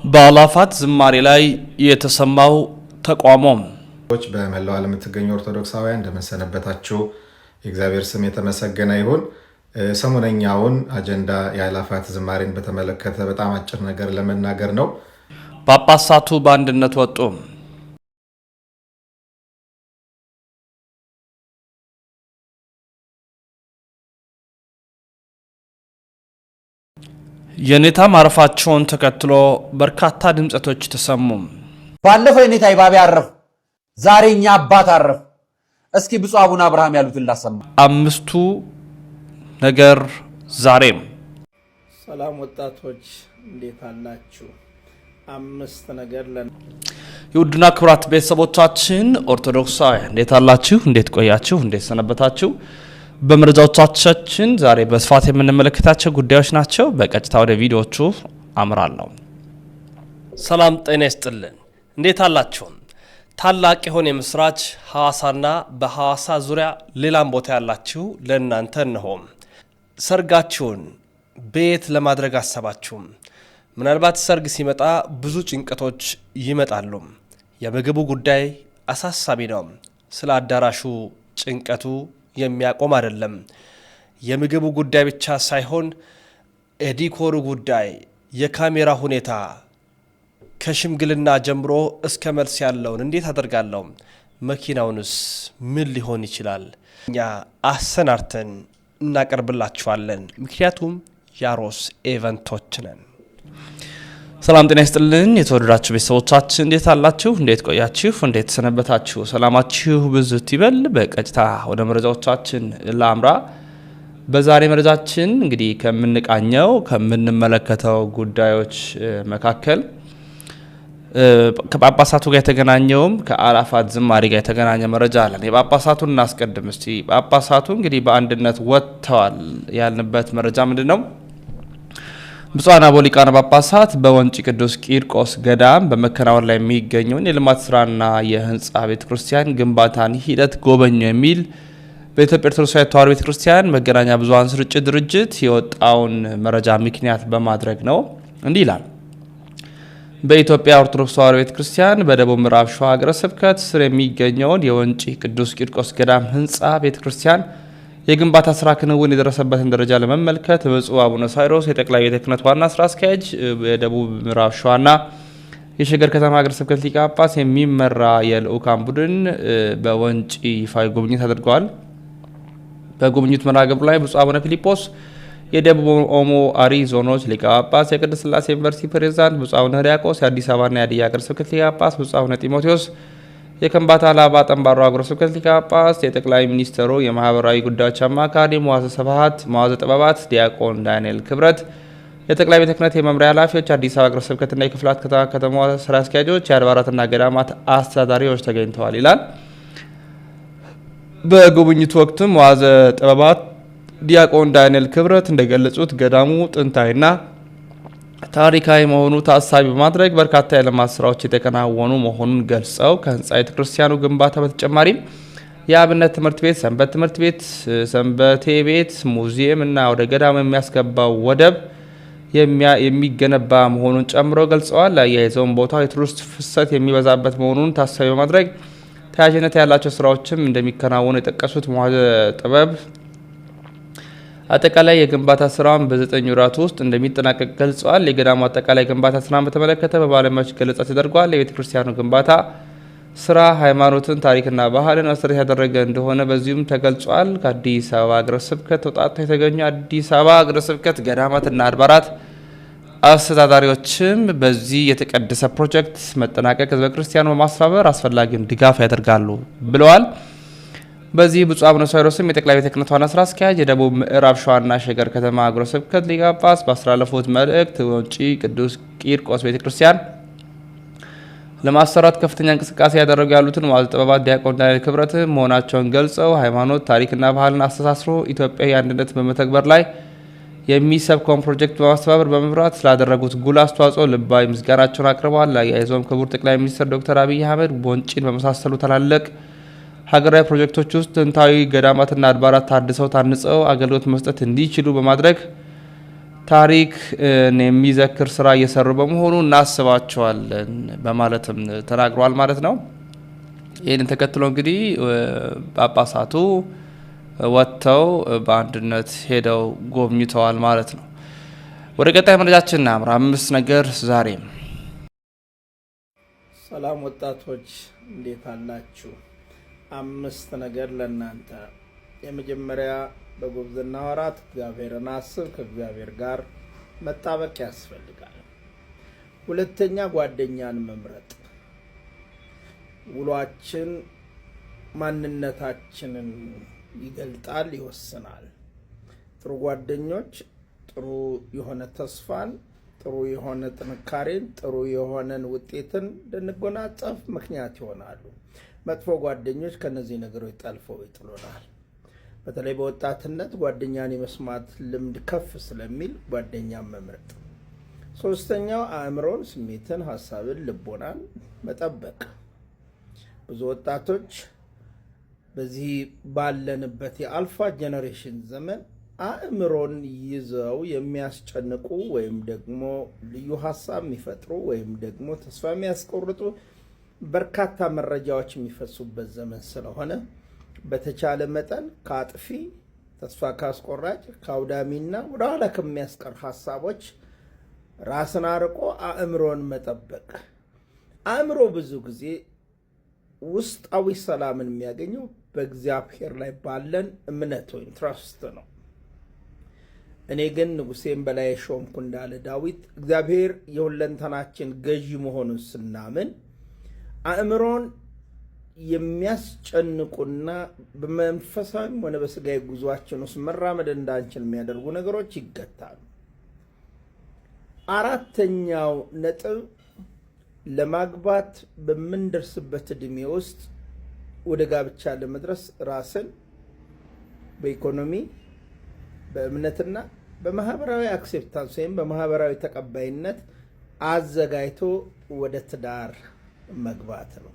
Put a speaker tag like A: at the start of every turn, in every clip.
A: በአላፋት ዝማሬ ላይ የተሰማው ተቋሞም
B: በመላው ዓለም የምትገኙ ኦርቶዶክሳውያን እንደመሰነበታችሁ የእግዚአብሔር ስም የተመሰገነ ይሁን። ሰሞነኛውን አጀንዳ የአላፋት ዝማሬን በተመለከተ በጣም አጭር ነገር ለመናገር ነው።
A: ጳጳሳቱ በአንድነት ወጡ። የኔታ ማረፋቸውን ተከትሎ በርካታ ድምጸቶች ተሰሙ።
C: ባለፈው የኔታ ይባቤ አረፉ፣ ዛሬ እኛ አባት አረፉ። እስኪ ብፁዕ አቡነ አብርሃም ያሉትን ላሰማ።
A: አምስቱ ነገር ዛሬም።
D: ሰላም ወጣቶች እንዴት አላችሁ? አምስት ነገር
A: የውድና ክብራት ቤተሰቦቻችን ኦርቶዶክሳውያን እንዴት አላችሁ? እንዴት ቆያችሁ? እንዴት ሰነበታችሁ? በመረጃዎቻችን ዛሬ በስፋት የምንመለከታቸው ጉዳዮች ናቸው። በቀጥታ ወደ ቪዲዮቹ አምራለሁ። ሰላም ጤና ይስጥልን። እንዴት አላችሁ? ታላቅ የሆነ የምስራች ሐዋሳና በሐዋሳ ዙሪያ ሌላም ቦታ ያላችሁ ለእናንተ እነሆ። ሰርጋችሁን ቤት ለማድረግ አሰባችሁ። ምናልባት ሰርግ ሲመጣ ብዙ ጭንቀቶች ይመጣሉ። የምግቡ ጉዳይ አሳሳቢ ነው። ስለ አዳራሹ ጭንቀቱ የሚያቆም አይደለም። የምግቡ ጉዳይ ብቻ ሳይሆን የዲኮሩ ጉዳይ፣ የካሜራ ሁኔታ ከሽምግልና ጀምሮ እስከ መልስ ያለውን እንዴት አደርጋለሁ? መኪናውንስ ምን ሊሆን ይችላል? እኛ አሰናርተን እናቀርብላችኋለን። ምክንያቱም ያሮስ ኤቨንቶች ነን። ሰላም ጤና ይስጥልን። የተወደዳችሁ ቤተሰቦቻችን እንዴት አላችሁ? እንዴት ቆያችሁ? እንዴት ሰነበታችሁ? ሰላማችሁ ብዝት ይበል። በቀጥታ ወደ መረጃዎቻችን ላምራ። በዛሬ መረጃችን እንግዲህ ከምንቃኘው ከምንመለከተው ጉዳዮች መካከል ከጳጳሳቱ ጋር የተገናኘውም ከአላፋት ዝማሬ ጋር የተገናኘ መረጃ አለን። የጳጳሳቱን እናስቀድም እስቲ። ጳጳሳቱ እንግዲህ በአንድነት ወጥተዋል ያልንበት መረጃ ምንድን ነው? ብፁዓን አበው ሊቃነ ጳጳሳት በወንጪ ቅዱስ ቂርቆስ ገዳም በመከናወን ላይ የሚገኘውን የልማት ስራና የህንፃ ቤተክርስቲያን ግንባታን ሂደት ጎበኙ የሚል በኢትዮጵያ ኦርቶዶክስ ተዋሕዶ ቤተክርስቲያን መገናኛ ብዙኃን ስርጭት ድርጅት የወጣውን መረጃ ምክንያት በማድረግ ነው። እንዲህ ይላል። በኢትዮጵያ ኦርቶዶክስ ተዋሕዶ ቤተክርስቲያን በደቡብ ምዕራብ ሸዋ ሀገረ ስብከት ስር የሚገኘውን የወንጪ ቅዱስ ቂርቆስ ገዳም ህንፃ ቤተክርስቲያን የግንባታ ስራ ክንውን የደረሰበትን ደረጃ ለመመልከት ብፁዕ አቡነ ሳይሮስ የጠቅላይ ቤተ ክህነት ዋና ስራ አስኪያጅ፣ የደቡብ ምዕራብ ሸዋና የሸገር ከተማ ሀገረ ስብከት ሊቀ ጳጳስ የሚመራ የልዑካን ቡድን በወንጪ ይፋዊ ጉብኝት አድርገዋል። በጉብኝት መርሃ ግብሩ ላይ ብፁዕ አቡነ ፊልጶስ የደቡብ ኦሞ አሪ ዞኖች ሊቀ ጳጳስ፣ የቅድስት ሥላሴ ዩኒቨርሲቲ ፕሬዝዳንት ብፁዕ አቡነ ሕርያቆስ፣ የአዲስ አበባና የሀዲያ ሀገረ ስብከት ሊቀ ጳጳስ ብፁዕ አቡነ ጢሞቴዎስ የከምባታ ላባ ጠንባሮ ሀገረ ስብከት ሊቀ ጳጳስ፣ የጠቅላይ ሚኒስትሩ የማህበራዊ ጉዳዮች አማካሪ መዋዘ ስብሐት መዋዘ ጥበባት ዲያቆን ዳንኤል ክብረት፣ የጠቅላይ ቤተ ክህነት የመምሪያ ኃላፊዎች፣ አዲስ አበባ ሀገረ ስብከትና የክፍላት ከተማ ስራ አስኪያጆች፣ የአድባራትና ገዳማት አስተዳዳሪዎች ተገኝተዋል ይላል። በጉብኝቱ ወቅትም መዋዘ ጥበባት ዲያቆን ዳንኤል ክብረት እንደገለጹት ገዳሙ ጥንታዊና ታሪካዊ መሆኑ ታሳቢ በማድረግ በርካታ የልማት ስራዎች የተከናወኑ መሆኑን ገልጸው ከህንፃ ቤተ ክርስቲያኑ ግንባታ በተጨማሪም የአብነት ትምህርት ቤት፣ ሰንበት ትምህርት ቤት፣ ሰንበቴ ቤት፣ ሙዚየም እና ወደ ገዳሙ የሚያስገባው ወደብ የሚገነባ መሆኑን ጨምሮ ገልጸዋል። አያይዘውም ቦታው የቱሪስት ፍሰት የሚበዛበት መሆኑን ታሳቢ በማድረግ ተያያዥነት ያላቸው ስራዎችም እንደሚከናወኑ የጠቀሱት መዋዘ ጥበብ አጠቃላይ የግንባታ ስራውን በ9 ወራት ውስጥ እንደሚጠናቀቅ ገልጸዋል። የገዳሙ አጠቃላይ ግንባታ ስራን በተመለከተ በባለሙያዎች ገለጻ ተደርጓል። የቤተ ክርስቲያኑ ግንባታ ስራ ሃይማኖትን፣ ታሪክና ባህልን መሰረት ያደረገ እንደሆነ በዚሁም ተገልጿል። ከአዲስ አበባ ሀገረ ስብከት ተውጣጥተው የተገኙ አዲስ አበባ ሀገረ ስብከት ገዳማትና አድባራት አስተዳዳሪዎችም በዚህ የተቀደሰ ፕሮጀክት መጠናቀቅ ህዝበ ክርስቲያኑ በማስተባበር አስፈላጊውን ድጋፍ ያደርጋሉ ብለዋል። በዚህ ብፁዕ አቡነ ሳይሮስም የጠቅላይ ቤተ ክህነት ዋና ስራ አስኪያጅ፣ የደቡብ ምዕራብ ሸዋና ሸገር ከተማ ሀገረ ስብከት ሊቀ ጳጳስ ባስተላለፉት መልእክት ወንጪ ቅዱስ ቂርቆስ ቤተ ክርስቲያን ለማሰራት ከፍተኛ እንቅስቃሴ ያደረጉ ያሉትን መዋዕለ ጥበባት ዲያቆን ዳንኤል ክብረት መሆናቸውን ገልጸው ሃይማኖት፣ ታሪክና ባህልን አስተሳስሮ ኢትዮጵያዊ አንድነት በመተግበር ላይ የሚሰብከውን ፕሮጀክት በማስተባበር በመምራት ስላደረጉት ጉልህ አስተዋጽኦ ልባዊ ምስጋናቸውን አቅርበዋል። አያይዘውም ክቡር ጠቅላይ ሚኒስትር ዶክተር አብይ አህመድ ወንጪን በመሳሰሉ ታላላቅ ሀገራዊ ፕሮጀክቶች ውስጥ ጥንታዊ ገዳማትና አድባራት ታድሰው ታንጸው አገልግሎት መስጠት እንዲችሉ በማድረግ ታሪክ የሚዘክር ስራ እየሰሩ በመሆኑ እናስባቸዋለን በማለትም ተናግሯል ማለት ነው። ይህንን ተከትሎ እንግዲህ ጳጳሳቱ ወጥተው በአንድነት ሄደው ጎብኝተዋል ማለት ነው። ወደ ቀጣይ መረጃችን እናምራ። 5 ነገር ዛሬ።
D: ሰላም ወጣቶች እንዴት አላችሁ? 5 ነገር ለእናንተ። የመጀመሪያ በጉብዝና ወራት እግዚአብሔርን አስብ፣ ከእግዚአብሔር ጋር መጣበቅ ያስፈልጋል። ሁለተኛ ጓደኛን መምረጥ። ውሏችን ማንነታችንን ይገልጣል፣ ይወስናል። ጥሩ ጓደኞች ጥሩ የሆነ ተስፋን፣ ጥሩ የሆነ ጥንካሬን፣ ጥሩ የሆነን ውጤትን እንድንጎናጸፍ ምክንያት ይሆናሉ። መጥፎ ጓደኞች ከነዚህ ነገሮች ጠልፈው ይጥሉናል። በተለይ በወጣትነት ጓደኛን የመስማት ልምድ ከፍ ስለሚል ጓደኛን መምረጥ። ሶስተኛው አእምሮን፣ ስሜትን፣ ሀሳብን፣ ልቦናን መጠበቅ። ብዙ ወጣቶች በዚህ ባለንበት የአልፋ ጄኔሬሽን ዘመን አእምሮን ይዘው የሚያስጨንቁ ወይም ደግሞ ልዩ ሀሳብ የሚፈጥሩ ወይም ደግሞ ተስፋ የሚያስቆርጡ በርካታ መረጃዎች የሚፈሱበት ዘመን ስለሆነ በተቻለ መጠን ከአጥፊ፣ ተስፋ ካስቆራጭ፣ ከአውዳሚና ወደኋላ ከሚያስቀር ሀሳቦች ራስን አርቆ አእምሮን መጠበቅ። አእምሮ ብዙ ጊዜ ውስጣዊ ሰላምን የሚያገኘው በእግዚአብሔር ላይ ባለን እምነት ወይም ትረስት ነው። እኔ ግን ንጉሴን በላይ ሾምኩ እንዳለ ዳዊት እግዚአብሔር የሁለንተናችን ገዢ መሆኑን ስናምን አእምሮን የሚያስጨንቁና በመንፈሳዊም ሆነ በስጋዊ ጉዟችን ውስጥ መራመድ እንዳንችል የሚያደርጉ ነገሮች ይገታሉ። አራተኛው ነጥብ ለማግባት በምንደርስበት እድሜ ውስጥ ወደ ጋብቻ ለመድረስ ራስን በኢኮኖሚ በእምነትና በማህበራዊ አክሴፕታንስ ወይም በማህበራዊ ተቀባይነት አዘጋጅቶ ወደ ትዳር መግባት ነው።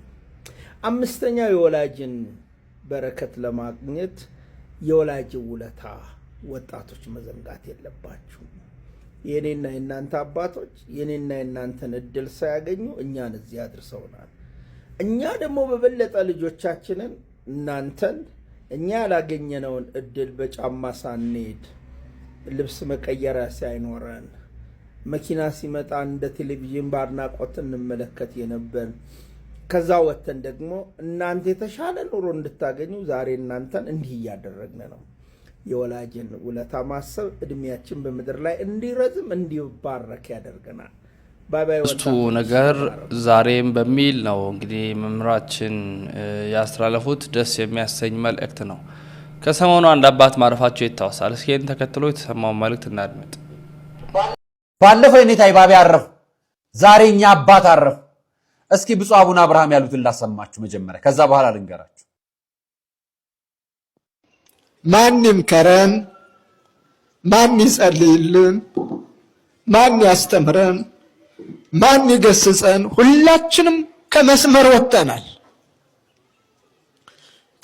D: አምስተኛው የወላጅን በረከት ለማግኘት የወላጅ ውለታ ወጣቶች መዘንጋት የለባችሁም። የኔና የናንተ አባቶች የኔና የናንተን እድል ሳያገኙ እኛን እዚህ አድርሰውናል። እኛ ደግሞ በበለጠ ልጆቻችንን እናንተን እኛ ያላገኘነውን እድል በጫማ ሳንሄድ ልብስ መቀየሪያ ሳይኖረን መኪና ሲመጣ እንደ ቴሌቪዥን በአድናቆት እንመለከት የነበር ከዛ ወተን ደግሞ እናንተ የተሻለ ኑሮ እንድታገኙ ዛሬ እናንተን እንዲህ እያደረግን ነው። የወላጅን ውለታ ማሰብ እድሜያችን በምድር ላይ እንዲረዝም እንዲባረክ ያደርገናል።
A: እሱ ነገር ዛሬም በሚል ነው እንግዲህ መምህራችን ያስተላለፉት። ደስ የሚያሰኝ መልእክት ነው። ከሰሞኑ አንድ አባት ማረፋቸው ይታወሳል። እስኪ ይህን ተከትሎ የተሰማውን መልእክት እናድምጥ።
C: ባለፈው የኔታ ይባቤ አረፉ፣ ዛሬ እኛ አባት አረፉ። እስኪ ብፁዕ አቡነ አብርሃም ያሉትን ላሰማችሁ መጀመሪያ፣ ከዛ በኋላ ልንገራችሁ።
E: ማን ይምከረን? ማን ይጸልይልን? ማን ያስተምረን? ማን ይገስጸን? ሁላችንም ከመስመር ወጥተናል።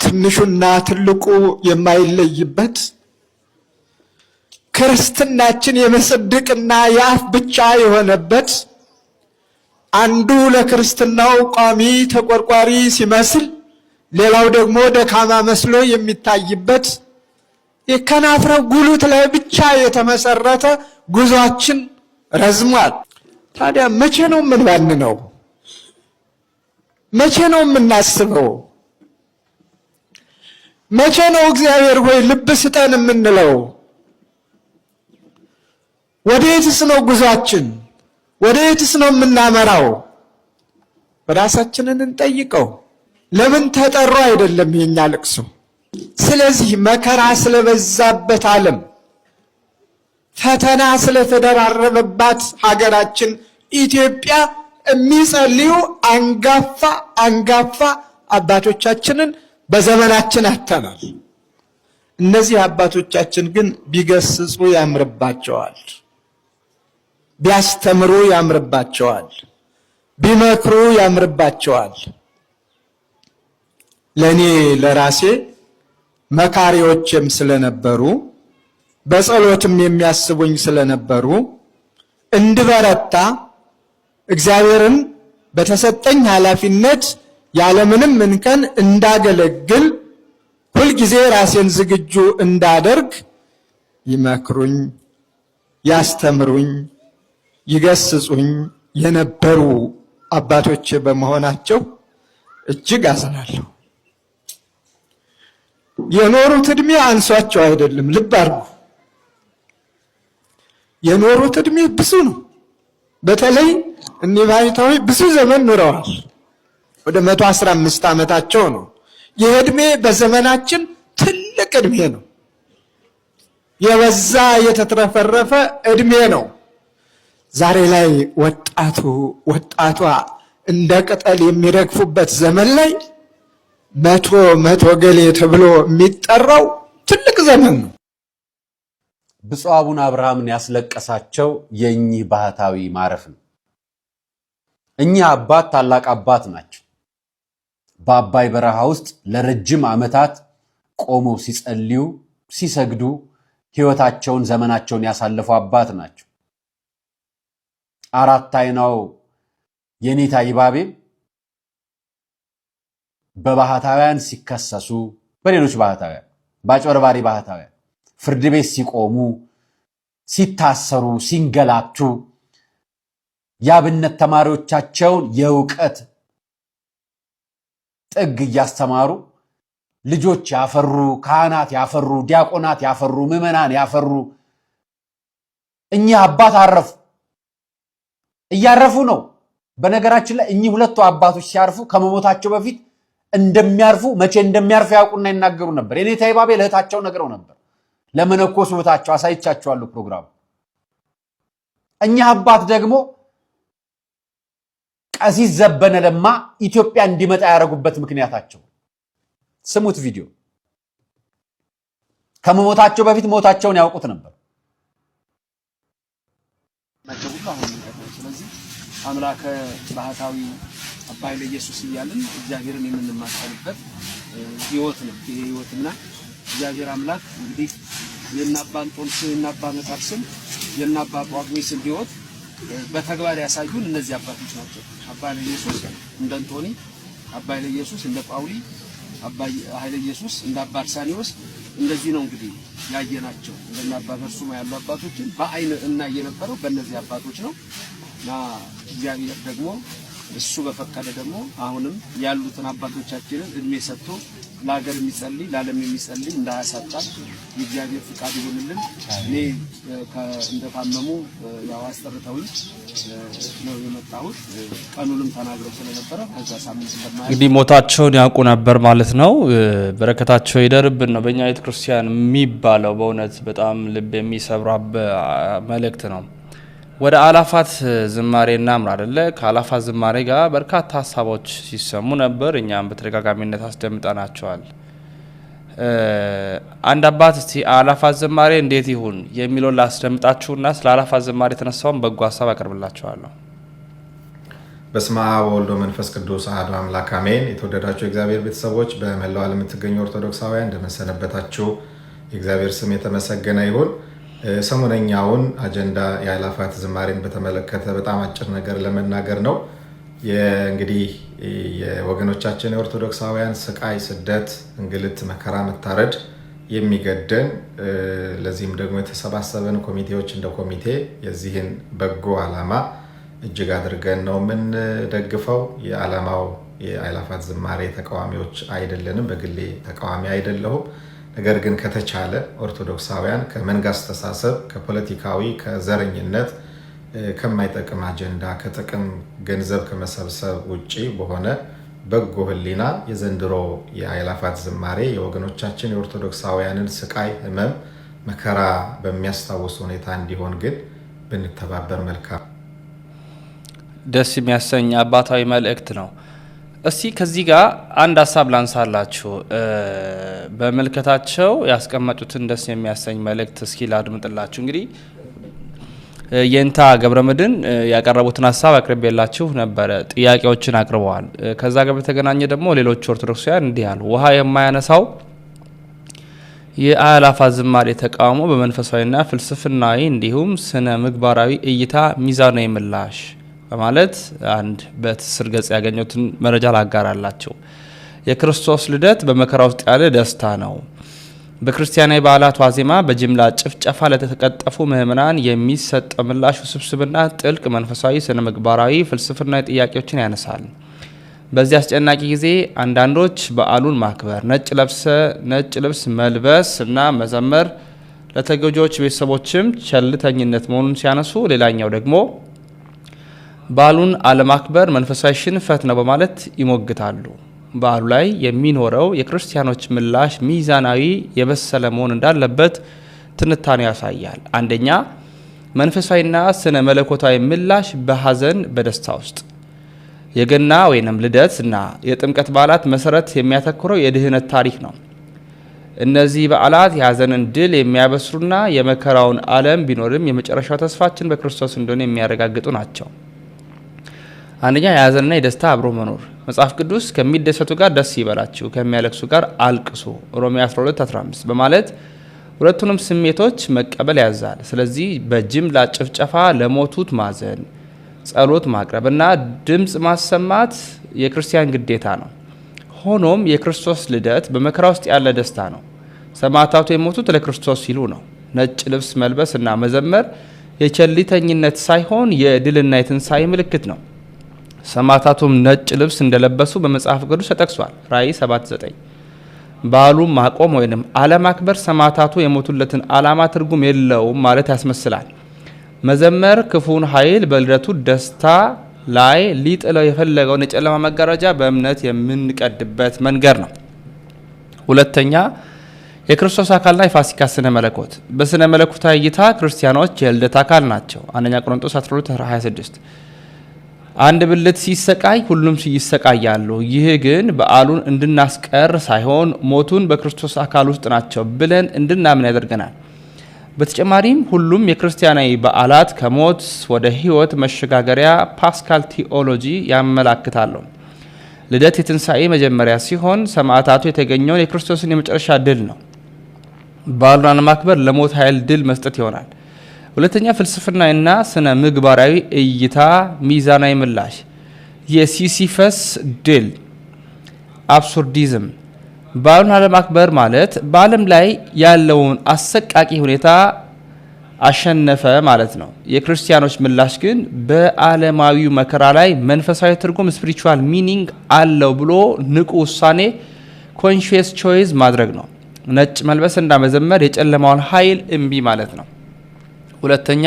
E: ትንሹና ትልቁ የማይለይበት ክርስትናችን የመጽደቅና የአፍ ብቻ የሆነበት አንዱ ለክርስትናው ቋሚ ተቆርቋሪ ሲመስል ሌላው ደግሞ ደካማ መስሎ የሚታይበት የከናፍረ ጉሉት ላይ ብቻ የተመሰረተ ጉዟችን ረዝሟል። ታዲያ መቼ ነው የምንባንነው? መቼ ነው የምናስበው? መቼ ነው እግዚአብሔር ሆይ ልብ ስጠን የምንለው? ወዴትስ ነው ጉዟችን? ወዴትስ ነው የምናመራው? ራሳችንን እንጠይቀው። ለምን ተጠሩ አይደለም የኛ ልቅሶ። ስለዚህ መከራ ስለበዛበት ዓለም፣ ፈተና ስለተደራረበባት ሀገራችን ኢትዮጵያ የሚጸልዩ አንጋፋ አባቶቻችንን በዘመናችን አጥተናል። እነዚህ አባቶቻችን ግን ቢገስጹ ያምርባቸዋል፣ ቢያስተምሩ ያምርባቸዋል፣ ቢመክሩ ያምርባቸዋል። ለኔ ለራሴ መካሪዎችም ስለነበሩ በጸሎትም የሚያስቡኝ ስለነበሩ እንድበረታ እግዚአብሔርን በተሰጠኝ ኃላፊነት ያለምንም እንከን እንዳገለግል ሁልጊዜ ራሴን ዝግጁ እንዳደርግ ይመክሩኝ፣ ያስተምሩኝ፣ ይገስጹኝ የነበሩ አባቶች በመሆናቸው እጅግ አዝናለሁ። የኖሩት ዕድሜ አንሷቸው አይደለም፣ ልብ አድርጉ። የኖሩት ዕድሜ ብዙ ነው። በተለይ እኒህ ባሕታዊ ብዙ ዘመን ኑረዋል። ወደ 115 ዓመታቸው ነው። ይህ ዕድሜ በዘመናችን ትልቅ ዕድሜ ነው። የበዛ የተትረፈረፈ ዕድሜ ነው። ዛሬ ላይ ወጣቷ እንደ ቅጠል የሚረግፉበት ዘመን ላይ መቶ ገሌ ተብሎ የሚጠራው ትልቅ ዘመን ነው።
C: ብፁዕ አቡነ አብርሃምን ያስለቀሳቸው የእኚህ ባህታዊ ማረፍ ነው። እኚህ አባት ታላቅ አባት ናቸው። በአባይ በረሃ ውስጥ ለረጅም ዓመታት ቆመው ሲጸልዩ፣ ሲሰግዱ ሕይወታቸውን ዘመናቸውን ያሳለፉ አባት ናቸው። አራት አይናው የኔታ ይባቤም በባህታውያን ሲከሰሱ፣ በሌሎች ባህታውያን በአጭበርባሪ ባህታውያን ፍርድ ቤት ሲቆሙ፣ ሲታሰሩ፣ ሲንገላቱ የአብነት ተማሪዎቻቸውን የእውቀት ጥግ እያስተማሩ ልጆች ያፈሩ፣ ካህናት ያፈሩ፣ ዲያቆናት ያፈሩ፣ ምዕመናን ያፈሩ እኚህ አባት አረፉ። እያረፉ ነው። በነገራችን ላይ እኚህ ሁለቱ አባቶች ሲያርፉ ከመሞታቸው በፊት እንደሚያርፉ መቼ እንደሚያርፉ ያውቁና ይናገሩ ነበር። የኔታ ይባቤ ለእህታቸው ነግረው ነበር። ለመነኮስ እህታቸው አሳይቻቸዋለሁ ፕሮግራሙ። እኚህ አባት ደግሞ ቀሲስ ዘበነ ለማ ኢትዮጵያ እንዲመጣ ያደረጉበት ምክንያታቸው ስሙት። ቪዲዮ ከመሞታቸው በፊት ሞታቸውን ያውቁት ነበር።
F: ስለዚህ አምላከ ባህታዊ አባ ኃይለ ኢየሱስ እያልን እግዚአብሔርን የምንማጸንበት ህይወት ነው። ይሄ ህይወትና እግዚአብሔር አምላክ እንግዲህ የናባ አንጦንስ የናባ መቃርስም የናባ ጳጉሜስን ህይወት በተግባር ያሳዩን እነዚህ አባቶች ናቸው። አባ ኃይለ ኢየሱስ እንደ አንቶኒ፣ አባ ኃይለ ኢየሱስ እንደ ጳውሊ፣ አባ ኃይለ ኢየሱስ እንደ አባ አርሳኒዮስ እንደዚህ ነው እንግዲህ ያየናቸው። እንደና አባ በርሱማ ያሉ አባቶችን በአይን እና የነበረው በእነዚህ አባቶች ነው። እና እግዚአብሔር ደግሞ እሱ በፈቀደ ደግሞ አሁንም ያሉትን አባቶቻችንን እድሜ ሰጥቶ ለሀገር የሚጸልይ ለዓለም የሚጸልይ እንዳያሳጣን የእግዚአብሔር ፍቃድ ይሁንልን። እኔ እንደታመሙ ያው አስጠርተውኝ ነው የመጣሁት። ቀኑንም ተናግረው ስለነበረ ከዛ ሳምንት
A: እንግዲህ ሞታቸውን ያውቁ ነበር ማለት ነው። በረከታቸው ይደርብን ነው በእኛ ቤተ ክርስቲያን የሚባለው። በእውነት በጣም ልብ የሚሰብር መልእክት ነው። ወደ አላፋት ዝማሬ እናምራ አይደለ? ከአላፋት ዝማሬ ጋር በርካታ ሀሳቦች ሲሰሙ ነበር። እኛም በተደጋጋሚነት አስደምጠናቸዋል። አንድ አባት እስቲ አላፋት ዝማሬ እንዴት ይሁን የሚለውን ላስደምጣችሁና ስለ አላፋት ዝማሬ የተነሳውን በጎ ሀሳብ አቀርብላችኋለሁ።
B: በስመ አብ ወወልድ ወመንፈስ ቅዱስ አሐዱ አምላክ አሜን። የተወደዳችሁ የእግዚአብሔር ቤተሰቦች በመላው ዓለም የምትገኙ ኦርቶዶክሳውያን እንደመሰነበታችሁ የእግዚአብሔር ስም የተመሰገነ ይሁን። ሰሞነኛውን አጀንዳ የአእላፋት ዝማሬን በተመለከተ በጣም አጭር ነገር ለመናገር ነው። እንግዲህ የወገኖቻችን የኦርቶዶክሳውያን ስቃይ፣ ስደት፣ እንግልት፣ መከራ፣ መታረድ የሚገደን ለዚህም ደግሞ የተሰባሰበን ኮሚቴዎች እንደ ኮሚቴ የዚህን በጎ ዓላማ እጅግ አድርገን ነው የምንደግፈው። የዓላማው የአእላፋት ዝማሬ ተቃዋሚዎች አይደለንም። በግሌ ተቃዋሚ አይደለሁም። ነገር ግን ከተቻለ ኦርቶዶክሳውያን ከመንጋ አስተሳሰብ፣ ከፖለቲካዊ፣ ከዘረኝነት፣ ከማይጠቅም አጀንዳ፣ ከጥቅም ገንዘብ ከመሰብሰብ ውጪ በሆነ በጎ ሕሊና የዘንድሮ የአእላፋት ዝማሬ የወገኖቻችን የኦርቶዶክሳውያንን ስቃይ፣ ሕመም፣ መከራ በሚያስታውስ ሁኔታ እንዲሆን ግን ብንተባበር መልካም።
A: ደስ የሚያሰኝ አባታዊ መልእክት ነው። እስቲ ከዚህ ጋር አንድ ሀሳብ ላንሳላችሁ። በመልከታቸው ያስቀመጡትን ደስ የሚያሰኝ መልእክት እስኪ ላድምጥላችሁ። እንግዲህ የእንታ ገብረመድህን ያቀረቡትን ሀሳብ አቅርቤላችሁ ነበረ። ጥያቄዎችን አቅርበዋል። ከዛ ጋር በተገናኘ ደግሞ ሌሎች ኦርቶዶክሳውያን እንዲህ አሉ። ውሃ የማያነሳው የአእላፋት ዝማሬ ተቃውሞ በመንፈሳዊና ፍልስፍናዊ እንዲሁም ስነ ምግባራዊ እይታ ሚዛናዊ ምላሽ በማለት አንድ በትስስር ገጽ ያገኙትን መረጃ ላጋራላቸው። የክርስቶስ ልደት በመከራ ውስጥ ያለ ደስታ ነው። በክርስቲያናዊ በዓላት ዋዜማ በጅምላ ጭፍጨፋ ለተቀጠፉ ምዕመናን የሚሰጠው ምላሽ ውስብስብና ጥልቅ መንፈሳዊ፣ ስነ ምግባራዊ፣ ፍልስፍናዊ ጥያቄዎችን ያነሳል። በዚህ አስጨናቂ ጊዜ አንዳንዶች በዓሉን ማክበር፣ ነጭ ልብስ መልበስ እና መዘመር ለተጎጂዎች ቤተሰቦችም ቸልተኝነት መሆኑን ሲያነሱ፣ ሌላኛው ደግሞ በዓሉን አለማክበር መንፈሳዊ ሽንፈት ነው በማለት ይሞግታሉ። በዓሉ ላይ የሚኖረው የክርስቲያኖች ምላሽ ሚዛናዊ የበሰለ መሆን እንዳለበት ትንታኔ ያሳያል። አንደኛ፣ መንፈሳዊና ስነ መለኮታዊ ምላሽ በሐዘን በደስታ ውስጥ። የገና ወይንም ልደት እና የጥምቀት በዓላት መሰረት የሚያተኩረው የድህነት ታሪክ ነው። እነዚህ በዓላት የሐዘንን ድል የሚያበስሩና የመከራውን ዓለም ቢኖርም የመጨረሻው ተስፋችን በክርስቶስ እንደሆነ የሚያረጋግጡ ናቸው። አንደኛ፣ የሐዘንና የደስታ አብሮ መኖር። መጽሐፍ ቅዱስ ከሚደሰቱ ጋር ደስ ይበላችሁ፣ ከሚያለቅሱ ጋር አልቅሱ ሮሜ 12:15 በማለት ሁለቱንም ስሜቶች መቀበል ያዛል። ስለዚህ በጅምላ ጭፍጨፋ ለሞቱት ማዘን፣ ጸሎት ማቅረብ እና ድምፅ ማሰማት የክርስቲያን ግዴታ ነው። ሆኖም የክርስቶስ ልደት በመከራ ውስጥ ያለ ደስታ ነው። ሰማዕታቱ የሞቱት ለክርስቶስ ሲሉ ነው። ነጭ ልብስ መልበስ እና መዘመር የቸልተኝነት ሳይሆን የድልና የትንሣኤ ምልክት ነው። ሰማዕታቱም ነጭ ልብስ እንደለበሱ በመጽሐፍ ቅዱስ ተጠቅሷል። ራእይ 7:9 በዓሉን ማቆም ወይንም አለማክበር ሰማዕታቱ የሞቱለትን ዓላማ ትርጉም የለውም ማለት ያስመስላል። መዘመር ክፉን ኃይል በልደቱ ደስታ ላይ ሊጥለው የፈለገውን የጨለማ መጋረጃ በእምነት የምንቀድበት መንገድ ነው። ሁለተኛ፣ የክርስቶስ አካልና የፋሲካ ስነ መለኮት። በስነ መለኮታዊ እይታ ክርስቲያኖች የልደት አካል ናቸው። አንደኛ ቆሮንቶስ 12:26 አንድ ብልት ሲሰቃይ ሁሉም ይሰቃያሉ። ይህ ግን በዓሉን እንድናስቀር ሳይሆን ሞቱን በክርስቶስ አካል ውስጥ ናቸው ብለን እንድናምን ያደርገናል። በተጨማሪም ሁሉም የክርስቲያናዊ በዓላት ከሞት ወደ ሕይወት መሸጋገሪያ ፓስካል ቲኦሎጂ ያመላክታሉ። ልደት የትንሣኤ መጀመሪያ ሲሆን ሰማዕታቱ የተገኘውን የክርስቶስን የመጨረሻ ድል ነው። በዓሉን አለማክበር ለሞት ኃይል ድል መስጠት ይሆናል። ሁለተኛ፣ ፍልስፍናዊና ስነ ምግባራዊ እይታ ሚዛናዊ ምላሽ። የሲሲፈስ ድል አብሱርዲዝም። በዓሉን አለማክበር ማለት በዓለም ላይ ያለውን አሰቃቂ ሁኔታ አሸነፈ ማለት ነው። የክርስቲያኖች ምላሽ ግን በዓለማዊው መከራ ላይ መንፈሳዊ ትርጉም ስፒሪቹዋል ሚኒንግ አለው ብሎ ንቁ ውሳኔ ኮንሽየስ ቾይዝ ማድረግ ነው። ነጭ መልበስ እና መዘመር የጨለማውን ኃይል እምቢ ማለት ነው። ሁለተኛ፣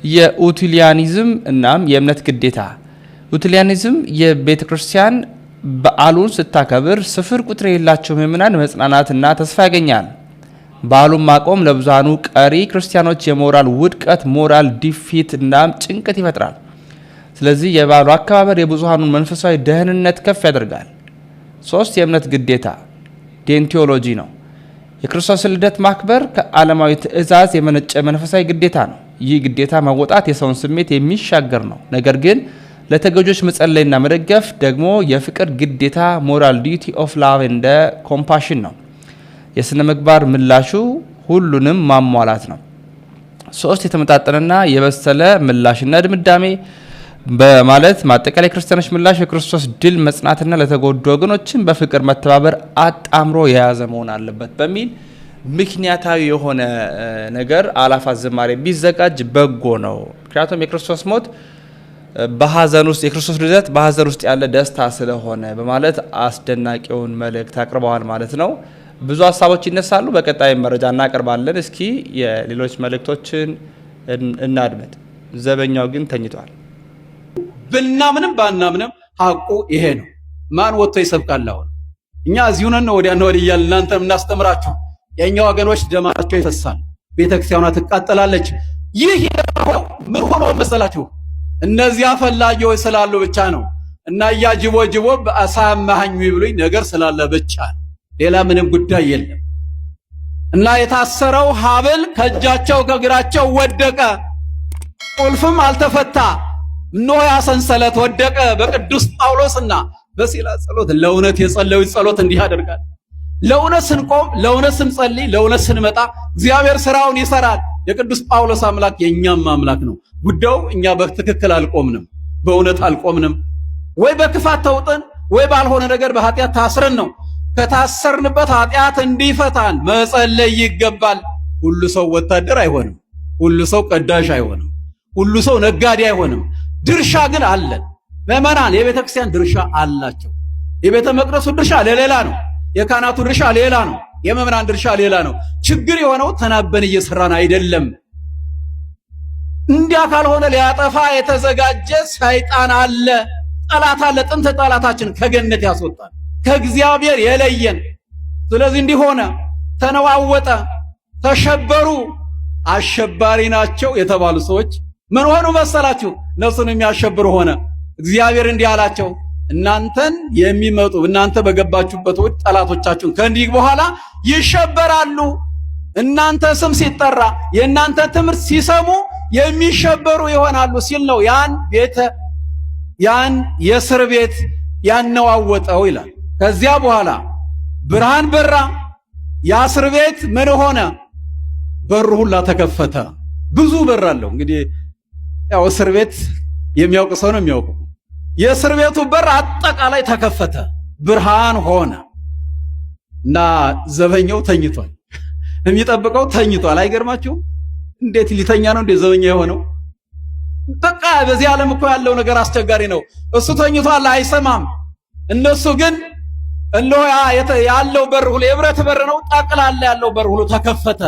A: የኡቲሊያኒዝም እናም የእምነት ግዴታ። ኡቲሊያኒዝም የቤተ ክርስቲያን በዓሉን ስታከብር ስፍር ቁጥር የሌላቸው ምዕመናን መጽናናትና ተስፋ ያገኛል። በዓሉን ማቆም ለብዙሃኑ ቀሪ ክርስቲያኖች የሞራል ውድቀት፣ ሞራል ዲፊት እናም ጭንቀት ይፈጥራል። ስለዚህ የበዓሉ አከባበር የብዙሃኑን መንፈሳዊ ደህንነት ከፍ ያደርጋል። 3 የእምነት ግዴታ ዴንቲዮሎጂ ነው። የክርስቶስ ልደት ማክበር ከዓለማዊ ትእዛዝ የመነጨ መንፈሳዊ ግዴታ ነው። ይህ ግዴታ መወጣት የሰውን ስሜት የሚሻገር ነው። ነገር ግን ለተጎጆች መጸለይና መደገፍ ደግሞ የፍቅር ግዴታ ሞራል ዲዩቲ ኦፍ ላቭ እንደ ኮምፓሽን ነው። የስነ ምግባር ምላሹ ሁሉንም ማሟላት ነው። 3 የተመጣጠነና የበሰለ ምላሽና ድምዳሜ በማለት ማጠቃላይ ክርስቲያኖች ምላሽ የክርስቶስ ድል መጽናትና ለተጎዱ ወገኖችን በፍቅር መተባበር አጣምሮ የያዘ መሆን አለበት በሚል ምክንያታዊ የሆነ ነገር አእላፋት ዝማሬ ቢዘጋጅ በጎ ነው። ምክንያቱም የክርስቶስ ሞት በሐዘን ውስጥ የክርስቶስ ልደት በሐዘን ውስጥ ያለ ደስታ ስለሆነ በማለት አስደናቂውን መልእክት አቅርበዋል ማለት ነው። ብዙ ሀሳቦች ይነሳሉ። በቀጣይ መረጃ እናቀርባለን። እስኪ የሌሎች መልእክቶችን እናድምጥ። ዘበኛው ግን ተኝቷል።
G: ብናምንም ባናምንም ሐቁ ይሄ ነው። ማን ወጥቶ ይሰብካል? አሁን እኛ እዚሁ ነን ወዲያና ወዲህ እያልን እናንተ የምናስተምራችሁ። የእኛ ወገኖች ደማቸው ይፈሳል፣ ቤተክርስቲያኗ ትቃጠላለች። ይህ ምን ሆኖ መሰላችሁ? እነዚያ ፈላጊዎች ስላሉ ብቻ ነው። እና ጅቦ በአሳማኝ ብሉኝ ነገር ስላለ ብቻ ነው። ሌላ ምንም ጉዳይ የለም። እና የታሰረው ሀብል ከእጃቸው ከእግራቸው ወደቀ፣ ቁልፍም አልተፈታ። እነሆ ያ ሰንሰለት ወደቀ። በቅዱስ ጳውሎስና በሲላስ ጸሎት ለእውነት የጸለዩት ጸሎት እንዲህ ያደርጋል። ለእውነት ስንቆም፣ ለእውነት ስንጸልይ፣ ለእውነት ስንመጣ እግዚአብሔር ስራውን ይሰራል። የቅዱስ ጳውሎስ አምላክ የእኛም አምላክ ነው። ጉዳዩ እኛ በትክክል አልቆምንም፣ በእውነት አልቆምንም። ወይ በክፋት ተውጠን ወይ ባልሆነ ነገር በኃጢአት ታስረን ነው። ከታሰርንበት ኃጢአት እንዲፈታን መጸለይ ይገባል። ሁሉ ሰው ወታደር አይሆንም። ሁሉ ሰው ቀዳሽ አይሆንም። ሁሉ ሰው ነጋዴ አይሆንም። ድርሻ ግን አለን። ምዕመናን የቤተ ክርስቲያን ድርሻ አላቸው። የቤተ መቅደሱ ድርሻ ሌላ ነው። የካህናቱ ድርሻ ሌላ ነው። የምዕመናን ድርሻ ሌላ ነው። ችግር የሆነው ተናበን እየሰራን አይደለም። እንዲያ ካልሆነ ሊያጠፋ የተዘጋጀ ሰይጣን አለ፣ ጠላት አለ። ጥንት ጠላታችን ከገነት ያስወጣል፣ ከእግዚአብሔር የለየን። ስለዚህ እንዲሆነ ተነዋወጠ፣ ተሸበሩ። አሸባሪ ናቸው የተባሉ ሰዎች ምን ሆኑ መሰላችሁ? ነፍሱን የሚያሸብሩ ሆነ። እግዚአብሔር እንዲህ አላቸው፣ እናንተን የሚመጡ እናንተ በገባችሁበት ወጥ ጠላቶቻችሁን ከእንዲህ በኋላ ይሸበራሉ። እናንተ ስም ሲጠራ የእናንተ ትምህርት ሲሰሙ የሚሸበሩ ይሆናሉ ሲል ነው ያን የእስር ቤት ያነዋወጠው ይላል። ከዚያ በኋላ ብርሃን በራ። የእስር ቤት ምን ሆነ? በሩ ሁላ ተከፈተ። ብዙ በር አለው። እንግዲህ ያው እስር ቤት የሚያውቅ ሰው ነው የሚያውቀው። የእስር ቤቱ በር አጠቃላይ ተከፈተ፣ ብርሃን ሆነ እና ዘበኛው ተኝቷል። የሚጠብቀው ተኝቷል። አይገርማችሁም? እንዴት ሊተኛ ነው እንዴ ዘበኛ የሆነው? በቃ በዚህ ዓለም እኮ ያለው ነገር አስቸጋሪ ነው። እሱ ተኝቷል፣ አይሰማም። እነሱ ግን እነሆ ያለው በር ሁሉ የብረት በር ነው፣ ጠቅላላ ያለው በር ሁሉ ተከፈተ።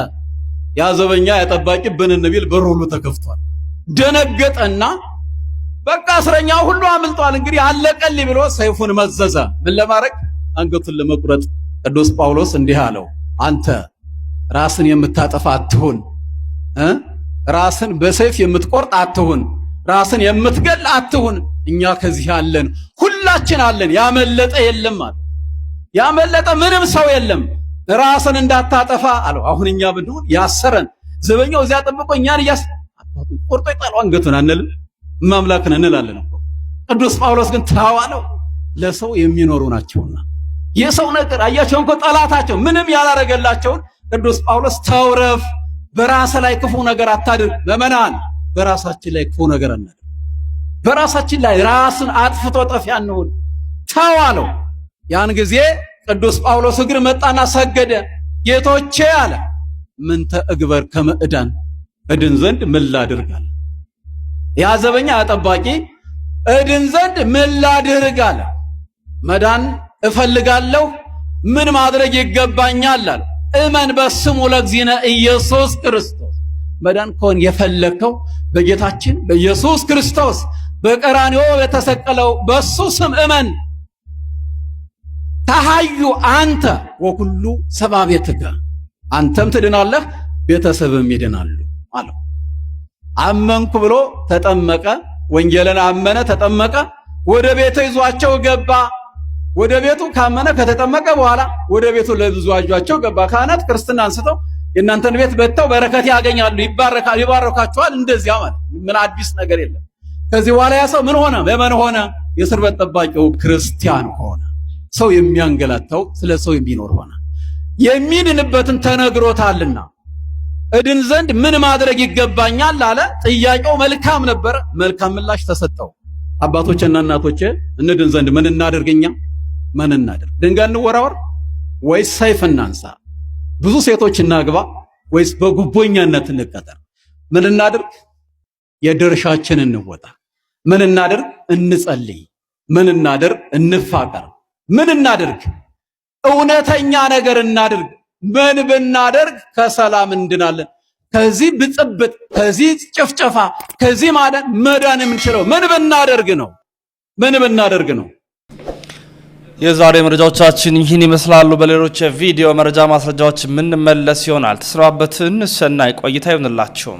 G: ያ ዘበኛ ያጠባቂ ብንን ቢል በር ሁሉ ተከፍቷል። ደነገጠና በቃ እስረኛው ሁሉ አምልጧል፣ እንግዲህ አለቀልኝ ብሎ ሰይፉን መዘዘ። ምን ለማድረግ? አንገቱን ለመቁረጥ። ቅዱስ ጳውሎስ እንዲህ አለው፣ አንተ ራስን የምታጠፋ አትሁን፣ ራስን በሰይፍ የምትቆርጥ አትሁን፣ ራስን የምትገል አትሁን። እኛ ከዚህ አለን፣ ሁላችን አለን፣ ያመለጠ የለም አለ። ያመለጠ ምንም ሰው የለም። ራስን እንዳታጠፋ አለው። አሁን እኛ ብንሆን ያሰረን ዘበኛው እዚያ ጠብቆ እኛን አባቱ ቆርጦ ይጣለው አንገቱን አንልም? ማምላክን እንላለን እኮ። ቅዱስ ጳውሎስ ግን ተዋለው፣ ለሰው የሚኖሩ ናቸውና የሰው ነገር አያቸው እንኳን ጠላታቸው ምንም ያላረገላቸውን ቅዱስ ጳውሎስ ተውረፍ፣ በራስ ላይ ክፉ ነገር አታድርግ። ምዕመናን በራሳችን ላይ ክፉ ነገር አናድርግ። በራሳችን ላይ ራስን አጥፍቶ ጠፊ አንሁን። ተዋለው። ያን ጊዜ ቅዱስ ጳውሎስ እግር መጣና ሰገደ። ጌቶቼ አለ፣ ምንተ እግበር ከመ እዳን፣ እድን ዘንድ ምን ላድርግ አለ። ያ ዘበኛ ጠባቂ እድን ዘንድ ምን ላድርግ አለ። መዳን እፈልጋለሁ፣ ምን ማድረግ ይገባኛል አለ። እመን በስሙ ለእግዚእነ ኢየሱስ ክርስቶስ። መዳን ከሆነ የፈለከው በጌታችን በኢየሱስ ክርስቶስ በቀራንዮ የተሰቀለው በሱ ስም እመን። ተሃዩ አንተ ወኩሉ ሰባ ቤትከ፣ አንተም ትድናለህ ቤተሰብም ይድናሉ አለው። አመንኩ ብሎ ተጠመቀ። ወንጌልን አመነ፣ ተጠመቀ። ወደ ቤቱ ይዟቸው ገባ። ወደ ቤቱ ካመነ ከተጠመቀ በኋላ ወደ ቤቱ ለብዙዋቸው ገባ። ካህናት ክርስትና አንስተው የእናንተን ቤት በተው በረከት ያገኛሉ፣ ይባረካቸዋል። እንደዚያ ማለት ምን አዲስ ነገር የለም። ከዚህ በኋላ ያ ሰው ምን ሆነ? ምዕመን ሆነ። የእስር ቤት ጠባቂው ክርስቲያን ሆነ። ሰው የሚያንገላታው ስለ ሰው የሚኖር ሆነ። የሚድንበትን ተነግሮታልና እድን ዘንድ ምን ማድረግ ይገባኛል አለ። ጥያቄው መልካም ነበር፣ መልካም ምላሽ ተሰጠው። አባቶችና እናቶች እንድን ዘንድ ምን እናድርግኛ? ምን እናድርግ? ድንጋይ እንወራወር ወይስ ሰይፍ እናንሳ? ብዙ ሴቶች እናግባ ወይስ በጉቦኛነት እንቀጠር? ምን እናድርግ? የድርሻችንን እንወጣ። ምን እናድርግ? እንጸልይ። ምን እናድርግ? እንፋቀር። ምን እናድርግ? እውነተኛ ነገር እናድርግ። ምን ብናደርግ ከሰላም እንድናለን? ከዚህ ብጥብጥ፣ ከዚህ ጭፍጨፋ፣ ከዚህ መዳን የምንችለው ምን ብናደርግ ነው? ምን ብናደርግ ነው?
A: የዛሬ መረጃዎቻችን ይህን ይመስላሉ። በሌሎች የቪዲዮ መረጃ ማስረጃዎች የምንመለስ ይሆናል። ተሰናበትን። ሰናይ ቆይታ ይሁንላችሁ።